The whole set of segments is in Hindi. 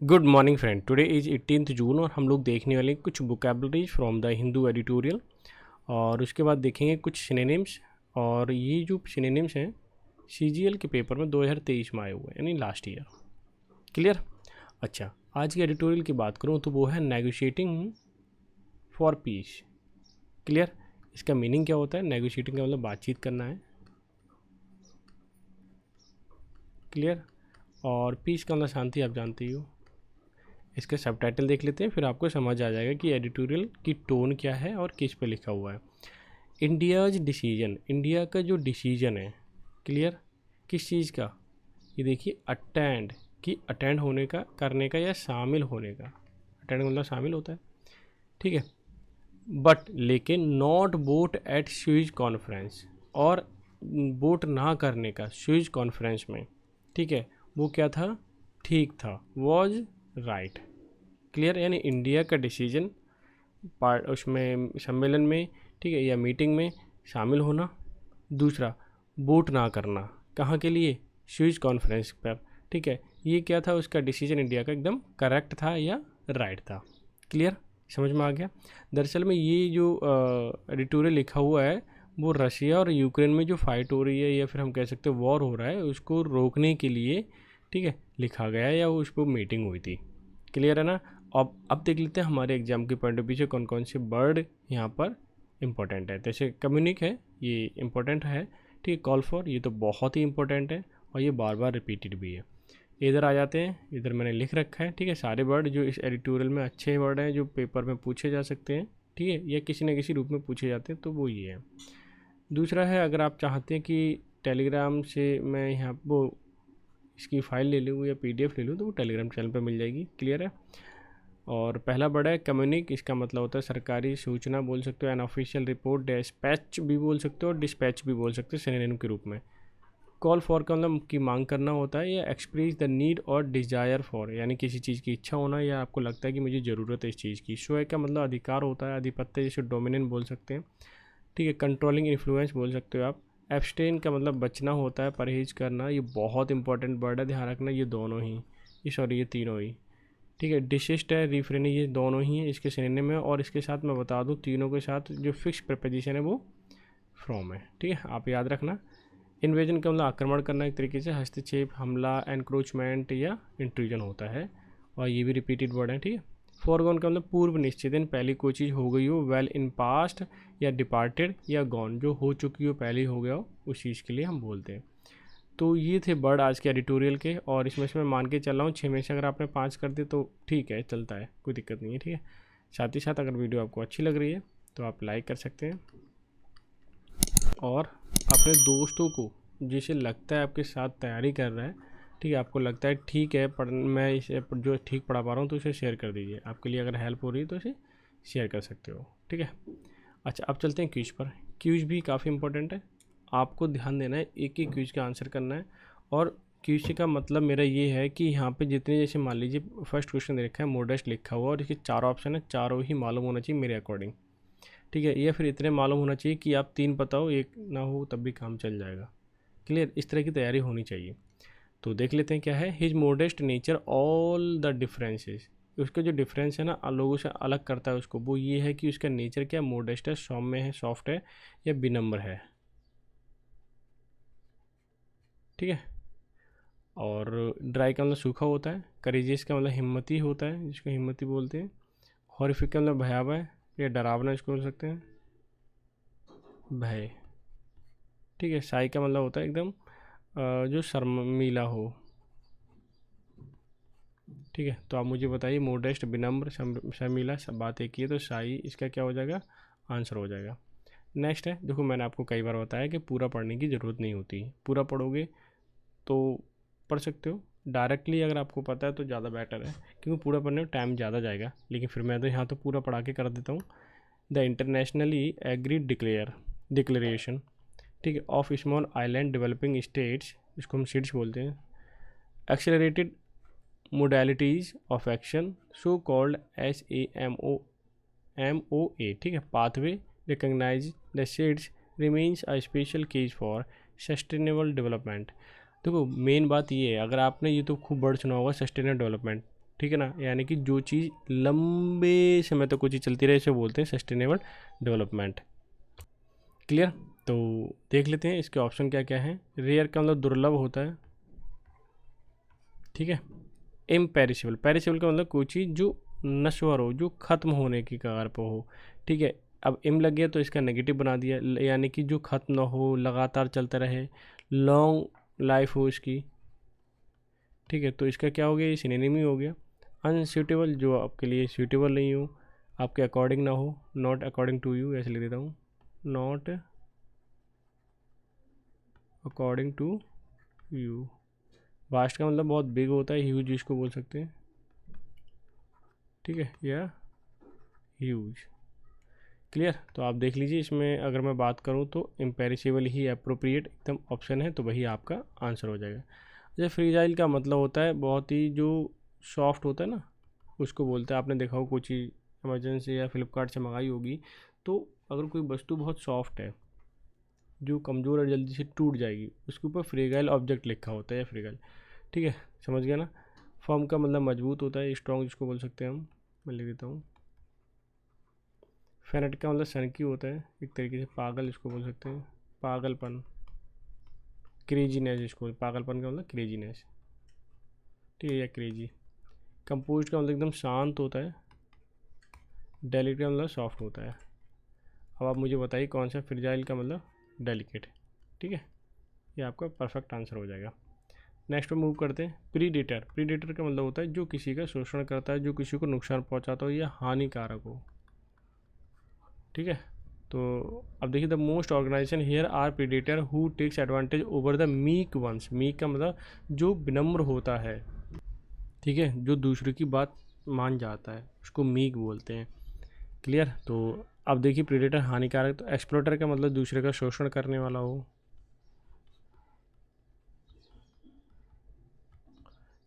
Good morning friend, today is 18 जून और हम लोग देखने वाले हैं कुछ vocabularies from the Hindu editorial और उसके बाद देखेंगे कुछ सिनोनिम्स। और ये जो सिनोनिम्स हैं सीजीएल के पेपर में 2023 में आए हुए हैं, यानी लास्ट ईयर। क्लियर? अच्छा, आज की एडिटोरियल की बात करूँ तो वो है नेगोशिएटिंग फॉर पीस। क्लियर? इसका मीनिंग क्या होता है? नेगोशिएटिंग का मतलब बातचीत करना है। क्लियर? और पीस का मतलब शांति, आप जानते ही हो। इसके सबटाइटल देख लेते हैं, फिर आपको समझ आ जाएगा कि एडिटोरियल की टोन क्या है और किस पे लिखा हुआ है। इंडियाज डिसीजन, इंडिया का जो डिसीजन है। क्लियर? किस चीज़ का? ये देखिए, अटेंड, कि अटेंड होने का, करने का या शामिल होने का। अटेंड मतलब शामिल होता है, ठीक है। बट लेकिन not vote at Swiss conference, और वोट ना करने का स्विज कॉन्फ्रेंस में, ठीक है, वो क्या था? ठीक था, वॉज राइट। क्लियर? यानी इंडिया का डिसीजन पार्ट उसमें सम्मेलन में, ठीक है, या मीटिंग में शामिल होना। दूसरा, वोट ना करना, कहाँ के लिए? स्विच कॉन्फ्रेंस पर, ठीक है। ये क्या था? उसका डिसीजन इंडिया का एकदम करेक्ट था या राइट था। क्लियर? समझ में आ गया? दरअसल में ये जो एडिटोरियल लिखा हुआ है वो रशिया और यूक्रेन में जो फाइट हो रही है या फिर हम कह सकते हैं वॉर हो रहा है, उसको रोकने के लिए, ठीक है, लिखा गया है या उस पर मीटिंग हुई थी। क्लियर है ना? अब देख लेते हैं हमारे एग्जाम के पॉइंट ऑफ व्यू से कौन कौन से वर्ड यहाँ पर इंपॉर्टेंट है। जैसे कम्युनिक है, ये इंपॉर्टेंट है, ठीक है। कॉल फॉर, ये तो बहुत ही इंपॉर्टेंट है और ये बार बार रिपीटेड भी है। इधर आ जाते हैं, इधर मैंने लिख रखा है, ठीक है, सारे वर्ड जो इस एडिटोरियल में अच्छे वर्ड हैं जो पेपर में पूछे जा सकते हैं, ठीक है, या किसी न किसी रूप में पूछे जाते हैं, तो वो ये है। दूसरा है, अगर आप चाहते हैं कि टेलीग्राम से मैं यहाँ वो इसकी फ़ाइल ले लूँ या पीडीएफ ले लूँ, तो वो टेलीग्राम चैनल पर मिल जाएगी। क्लियर है? और पहला बड़ा है कम्युनिक, इसका मतलब होता है सरकारी सूचना बोल सकते हो, एन ऑफिशियल रिपोर्ट, डिस्पैच भी बोल सकते हो और डिस्पैच भी बोल सकते हो सिनोनिम के रूप में। कॉल फॉर का मतलब की मांग करना होता है, या एक्सप्रेस द नीड और डिज़ायर फॉर, यानी किसी चीज़ की इच्छा होना या आपको लगता है कि मुझे ज़रूरत है इस चीज़ की। शो का मतलब अधिकार होता है, आधिपत्य, जैसे डोमिनेंट बोल सकते हैं, ठीक है। कंट्रोलिंग इन्फ्लुएंस बोल सकते हो आप। एब्सटेन का मतलब बचना होता है, परहेज करना, ये बहुत इंपॉर्टेंट वर्ड है, ध्यान रखना, ये दोनों ही, ये सॉरी ये तीनों ही, ठीक है। डिसिस्ट है, रिफ्रेन है, ये दोनों ही हैं इसके सिनोनिम में। और इसके साथ मैं बता दूं, तीनों के साथ जो फिक्स प्रपोजिशन है वो फ्रॉम है, ठीक है, आप याद रखना। इन्वेजन का मतलब आक्रमण करना एक तरीके से, हस्तक्षेप, हमला, एनक्रोचमेंट या इंट्रूजन होता है, और ये भी रिपीटेड वर्ड है, ठीक है। फॉरगॉन का मतलब पूर्व निश्चित, दिन पहले कोई चीज़ हो गई हो, वेल इन पास्ट या डिपार्टेड या गॉन, जो हो चुकी हो, पहले हो गया हो, उस चीज़ के लिए हम बोलते हैं। तो ये थे वर्ड आज के एडिटोरियल के, और इसमें से मैं मान के चल रहा हूँ 6 में से अगर आपने 5 कर दिए तो ठीक है, चलता है, कोई दिक्कत नहीं है, ठीक है। साथ ही साथ अगर वीडियो आपको अच्छी लग रही है तो आप लाइक कर सकते हैं, और अपने दोस्तों को जिसे लगता है आपके साथ तैयारी कर रहा है, ठीक है, आपको लगता है ठीक है मैं इसे जो ठीक पढ़ा पा रहा हूँ, तो उसे शेयर कर दीजिए। आपके लिए अगर हेल्प हो रही है तो इसे शेयर कर सकते हो, ठीक है। अच्छा, अब चलते हैं क्विज पर। क्विज भी काफ़ी इंपॉर्टेंट है, आपको ध्यान देना है, एक एक क्विज का आंसर करना है। और क्विज का मतलब मेरा ये है कि यहाँ पे जितने, जैसे मान लीजिए फर्स्ट क्वेश्चन दे रखा है, मोडेस्ट लिखा हुआ और इसके चारों ऑप्शन है, चारों ही मालूम होना चाहिए मेरे अकॉर्डिंग, ठीक है। या फिर इतने मालूम होना चाहिए कि आप 3 पता हो, एक ना हो, तब भी काम चल जाएगा। क्लियर? इस तरह की तैयारी होनी चाहिए। तो देख लेते हैं क्या है। His modest nature all the differences, उसका जो डिफरेंस है ना, लोगों से अलग करता है उसको, वो ये है कि उसका नेचर क्या, मोडेस्ट है, सौम्य है, सॉफ्ट है या विनम्र है, ठीक है। और ड्राई का मतलब सूखा होता है। करेजियस का मतलब हिम्मती होता है, जिसको हिम्मती बोलते हैं। हॉरिफिक का मतलब भयावह है या डरावना, इसको बोल सकते हैं भय, ठीक है। साई का मतलब होता है एकदम जो शर्मीला हो, ठीक है। तो आप मुझे बताइए, मोडेस्ट, विनम्र, शर्मीला, सब बात एक ही है, तो शाही इसका क्या हो जाएगा, आंसर हो जाएगा। नेक्स्ट है, देखो मैंने आपको कई बार बताया कि पूरा पढ़ने की ज़रूरत नहीं होती, पूरा पढ़ोगे तो पढ़ सकते हो। डायरेक्टली अगर आपको पता है तो ज़्यादा बेटर है, क्योंकि पूरा पढ़ने में टाइम ज़्यादा जाएगा, लेकिन फिर मैं तो यहाँ तो पूरा पढ़ा के कर देता हूँ। द इंटरनेशनली एग्रीड डिक्लेरेशन, ठीक है, of small island developing states, इसको हम सीड्स बोलते हैं। Accelerated modalities of action, so called SAMOA, ठीक है। Pathway recognise the SIDS remains a special case for sustainable development. देखो मेन बात ये है, अगर आपने ये तो खूब वर्ड सुना होगा सस्टेनेबल डेवलपमेंट, ठीक है ना, यानी कि जो चीज़ लंबे समय तक कोई चीज़ चलती रहे इसे बोलते हैं सस्टेनेबल डेवलपमेंट। क्लियर। तो देख लेते हैं इसके ऑप्शन क्या क्या हैं। रेयर का मतलब दुर्लभ होता है, ठीक है। इम्पेरिशेबल, पेरिशेबल का मतलब कोई चीज़ जो नश्वर हो, जो ख़त्म होने की कगार पर हो, ठीक है। अब इम लग गया तो इसका नेगेटिव बना दिया, यानी कि जो ख़त्म ना हो, लगातार चलता रहे, लॉन्ग लाइफ हो इसकी, ठीक है। तो इसका क्या हो गया, ये सिनोनिम ही हो गया। अनसूटेबल, जो आपके लिए सूटेबल नहीं हो, आपके अकॉर्डिंग ना हो, नॉट अकॉर्डिंग टू यू, ऐसे लिख देता हूँ, not according to you. Vast का मतलब बहुत बिग होता है, ह्यूज इसको बोल सकते हैं, ठीक है, या ह्यूज। क्लियर। तो आप देख लीजिए, इसमें अगर मैं बात करूं तो इम्पेरिशेबल ही अप्रोप्रिएट एकदम ऑप्शन है, तो वही आपका आंसर हो जाएगा। जैसे फ्रीजाइल का मतलब होता है बहुत ही जो सॉफ्ट होता है ना, उसको बोलते हैं। आपने देखा हो कोई चीज़ अमेजन या फ्लिपकार्ट से मंगाई होगी, तो अगर कोई वस्तु बहुत सॉफ्ट है, जो कमज़ोर और जल्दी से टूट जाएगी, उसके ऊपर फ्रेगाइल ऑब्जेक्ट लिखा होता है या फ्रेगाइल, ठीक है, समझ गया ना। फर्म का मतलब मजबूत होता है, स्ट्रॉन्ग जिसको बोल सकते हैं हम, मैं लिख देता हूँ। फेनेट का मतलब सनकी होता है, एक तरीके से पागल इसको बोल सकते हैं, पागलपन, क्रेजीनेस इसको, पागलपन का मतलब क्रेजीनेस, ठीक है, या क्रेजी। कंपोज का मतलब एकदम शांत होता है, डेलिकेट का मतलब सॉफ्ट होता है। अब आप मुझे बताइए कौन सा, फ्रिजाइल का मतलब डेलिकेट, ठीक है, ये आपका परफेक्ट आंसर हो जाएगा। नेक्स्ट पे मूव करते हैं। प्रीडेटर, प्रीडेटर का मतलब होता है जो किसी का शोषण करता है, जो किसी को नुकसान पहुंचाता हो या हानिकारक हो, ठीक है। तो अब देखिए, the most organisation here are predator who takes advantage over the meek ones. Meek का मतलब जो विनम्र होता है, ठीक है, जो दूसरे की बात मान जाता है, उसको मीक बोलते हैं। क्लियर। तो अब देखिए, प्रीडेटर हानिकारक, तो एक्सप्लोटर का मतलब दूसरे का शोषण करने वाला हो,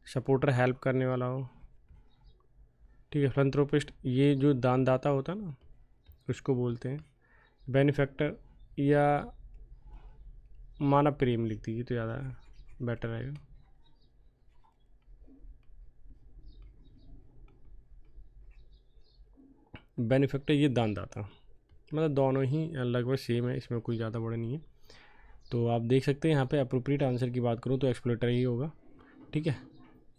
सपोर्टर हेल्प करने वाला हो, ठीक है। फिलैंथ्रोपिस्ट ये जो दानदाता होता है ना, उसको बोलते हैं। बेनिफैक्टर या मानव प्रेम लिख दीजिए तो ज़्यादा बेटर रहेगा। बेनिफैक्टर ये दानदाता, मतलब दोनों ही लगभग सेम है, इसमें कोई ज़्यादा बड़ा नहीं है। तो आप देख सकते हैं यहाँ पे अप्रोप्रिएट आंसर की बात करूँ तो एक्सप्लोरेटर ही होगा, ठीक है।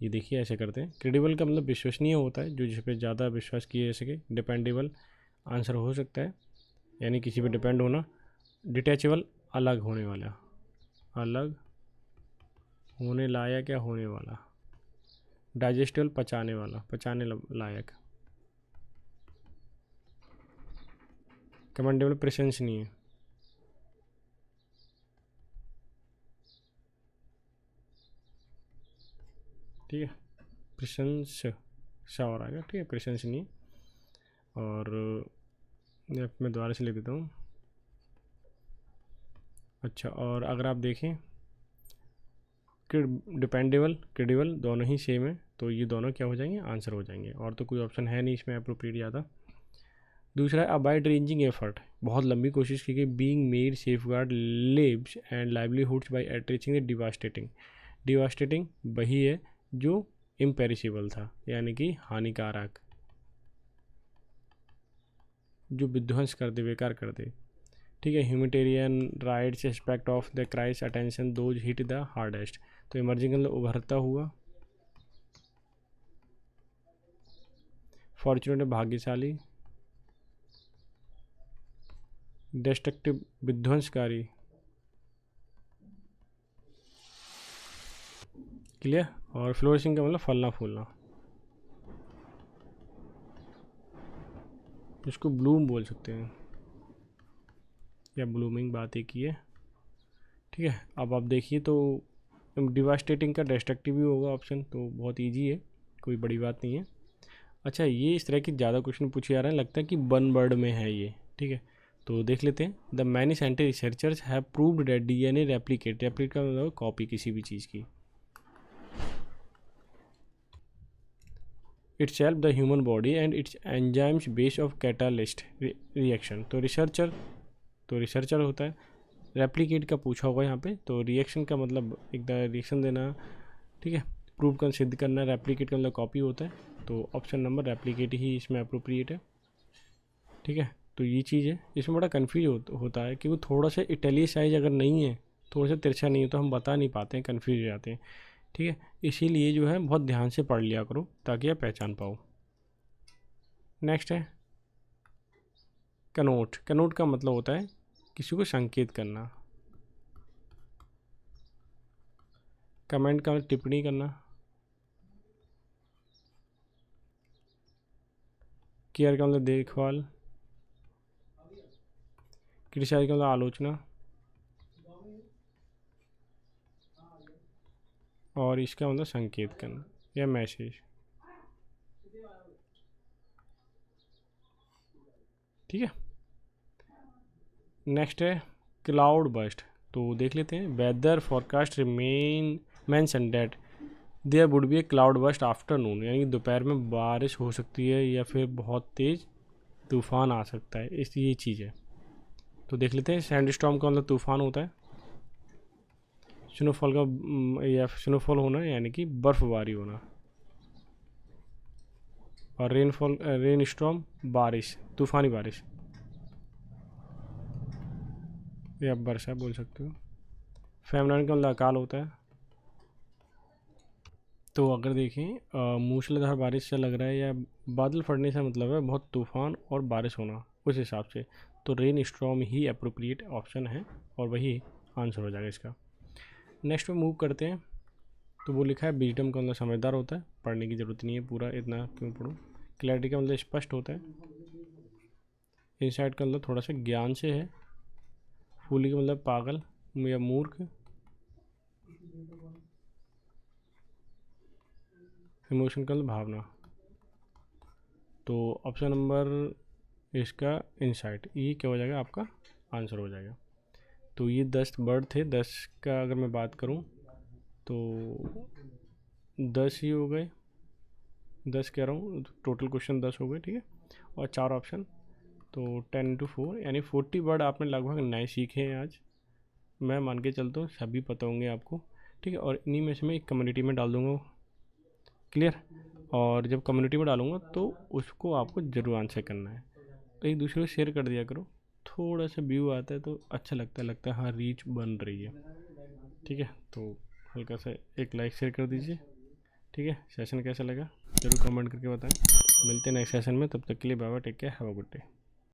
ये देखिए ऐसे करते हैं। क्रेडिबल का मतलब विश्वसनीय होता है, जो जिस पे ज़्यादा विश्वास किया जा सके। डिपेंडेबल आंसर हो सकता है, यानी किसी पे डिपेंड होना। डिटैचेबल अलग होने वाला, अलग होने लायक या होने वाला। डाइजेस्टेबल पचाने वाला, पचाने लायक। कमेंडेबल प्रशंसनीय, ठीक है, प्रशंसा और आएगा, ठीक है, प्रशंसनीय। और मैं दोबारा से लिख देता हूँ। अच्छा, और अगर आप देखें डिपेंडेबल क्रेडिबल दोनों ही सेम है, तो ये दोनों क्या हो जाएंगे, आंसर हो जाएंगे। और तो कोई ऑप्शन है नहीं इसमें अप्रोप्रिएट ज़्यादा। दूसरा है अबाइड रेंजिंग एफर्ट, बहुत लंबी कोशिश की गई। Being made safeguard lives and livelihoods by attaching the devastating. Devastating वही है जो इम्पेरिशेबल था, यानी कि हानिकारक, जो विध्वंस कर दे, बेकार कर दे, ठीक है। Humanitarian rights aspect of the crisis attention those hit the hardest. तो इमर्जिंग मतलब उभरता हुआ, फॉर्चुनेट भाग्यशाली, डिस्ट्रक्टिव विध्वंसकारी। क्लियर। और फ्लोरिशिंग का मतलब फलना फूलना, इसको ब्लूम बोल सकते हैं या ब्लूमिंग, बात एक ही है, ठीक है। अब आप देखिए तो डिवास्टेटिंग का डिस्ट्रक्टिव भी होगा ऑप्शन, तो बहुत इजी है, कोई बड़ी बात नहीं है। अच्छा, ये इस तरह की ज़्यादा क्वेश्चन पूछे जा रहे हैं, लगता है कि वन वर्ड में है ये, ठीक है। तो देख लेते हैं। The many scientific researchers have proved that DNA replicate, replicate का मतलब कॉपी किसी भी चीज़ की। It's help the human body and it's enzymes base of catalyst reaction. तो रिसर्चर होता है। रेप्लिकेट का पूछा होगा यहाँ पे, तो रिएक्शन का मतलब एक रिएक्शन देना, ठीक है। प्रूव कर, सिद्ध करना। रेप्लिकेट का मतलब कॉपी होता है। तो ऑप्शन नंबर रेप्लिकेट ही इसमें अप्रोप्रिएट है। ठीक है, तो ये चीज़ है, इसमें बड़ा कन्फ्यूज होता है कि वो थोड़ा सा इटैलिसाइज अगर नहीं है, थोड़ा सा तिरछा नहीं है, तो हम बता नहीं पाते हैं, कन्फ्यूज हो जाते हैं। ठीक है, इसीलिए जो है बहुत ध्यान से पढ़ लिया करो ताकि आप पहचान पाओ। नेक्स्ट है कनोट। कनोट का मतलब होता है किसी को संकेत करना। कमेंट का टिप्पणी करना। केयर का मतलब देखभाल। क्रिटिसाइज का मतलब आलोचना। और इसका मतलब संकेत करना या मैसेज। ठीक है, नेक्स्ट है क्लाउड बस्ट। तो देख लेते हैं। Weather forecast remain mention that there would be a cloudburst afternoon, यानी कि दोपहर में बारिश हो सकती है या फिर बहुत तेज़ तूफान आ सकता है, इस ये चीज़ है। तो देख लेते हैं। सैंड स्टॉर्म का मतलब तूफान होता है। स्नोफॉल का या स्नोफॉल होना यानी कि बर्फबारी होना। और रेनफॉल रेन स्टॉर्म बारिश, तूफानी बारिश या वर्षा बोल सकते हो। फेमनाइन का मतलब अकाल होता है। तो अगर देखें मूसलाधार बारिश से लग रहा है या बादल फटने से मतलब है बहुत तूफान और बारिश होना, उस हिसाब से तो रेन स्टॉर्म ही अप्रोप्रिएट ऑप्शन है और वही आंसर हो जाएगा इसका। नेक्स्ट पे मूव करते हैं। तो वो लिखा है विजडम का मतलब समझदार होता है, पढ़ने की ज़रूरत नहीं है पूरा, इतना क्यों पढ़ो। क्लैरिटी का मतलब स्पष्ट होता है। इंसाइट का मतलब थोड़ा सा ज्ञान से है। फूली का मतलब पागल या मूर्ख। इमोशन का मतलब भावना। तो ऑप्शन नंबर इसका इंसाइट, ये क्या हो जाएगा आपका आंसर हो जाएगा। तो ये 10 वर्ड थे। 10 का अगर मैं बात करूं तो 10 ही हो गए। 10 कह रहा हूँ, टोटल क्वेश्चन 10 हो गए। ठीक है, और 4 ऑप्शन, तो 10 इंटू 4 यानी 40 वर्ड आपने लगभग नए सीखे हैं आज। मैं मान के चलता हूँ सभी पता होंगे आपको। ठीक है, और इन्हीं में से मैं एक कम्युनिटी में डाल दूँगा। क्लियर। और जब कम्युनिटी में डालूँगा तो उसको आपको ज़रूर आंसर करना है। एक दूसरे को शेयर कर दिया करो, थोड़ा सा व्यू आता है तो अच्छा लगता है हाँ रीच बन रही है। ठीक है, तो हल्का सा एक लाइक शेयर कर दीजिए। ठीक है, सेशन कैसा लगा ज़रूर कमेंट करके बताएं। मिलते हैं नेक्स्ट सेशन में, तब तक के लिए bye bye, take care, have a good day.